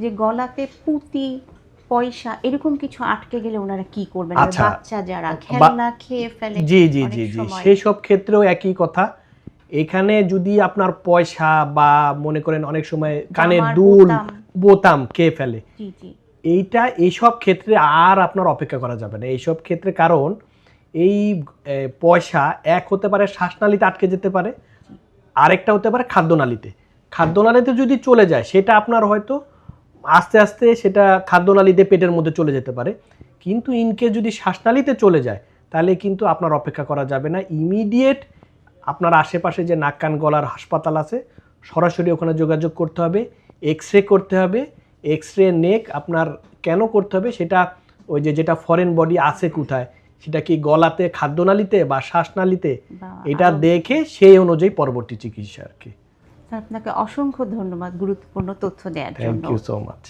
যে গলাতে পুঁতি পয়সা এরকম কিছু আটকে গেলে ওনারা কি করবেন? আর আচ্ছা বাচ্চা যারা খেলনা খেয়ে ফেলে জি জি অনেক জি জি সময়। সেই সব ক্ষেত্রেও একই কথা। এখানে যদি আপনার পয়সা বা মনে করেন অনেক সময় কানের জামার দুল বোতাম। বোতাম খেয়ে ফেলে, জি জি এইসব ক্ষেত্রে আর আপনার অপেক্ষা করা যাবে না এইসব ক্ষেত্রে। কারণ এই পয়সা এক হতে পারে শ্বাসনালীতে আটকে যেতে পারে, আরেকটা হতে পারে খাদ্যনালীতে। খাদ্যনালীতে যদি চলে যায় সেটা আপনার হয়তো আস্তে আস্তে সেটা খাদ্যনালীতে পেটের মধ্যে চলে যেতে পারে, কিন্তু ইনকেস যদি শ্বাসনালীতে চলে যায় তাহলে কিন্তু আপনার অপেক্ষা করা যাবে না। ইমিডিয়েট আপনার আশেপাশে যে নাক কান গলার হাসপাতাল আছে সরাসরি ওখানে যোগাযোগ করতে হবে, এক্স রে করতে হবে। এক্স রে নেক আপনার কেন করতে হবে সেটা ওই যে যেটা ফরেন বডি আছে কোথায়, সেটা কি গলাতে খাদ্যনালীতে বা শ্বাসনালীতে, বা এটা দেখে সেই অনুযায়ী পরবর্তী চিকিৎসা আর কি। স্যার আপনাকে অসংখ্য ধন্যবাদ গুরুত্বপূর্ণ তথ্য দেওয়ার থ্যাংক জন্য। You so much.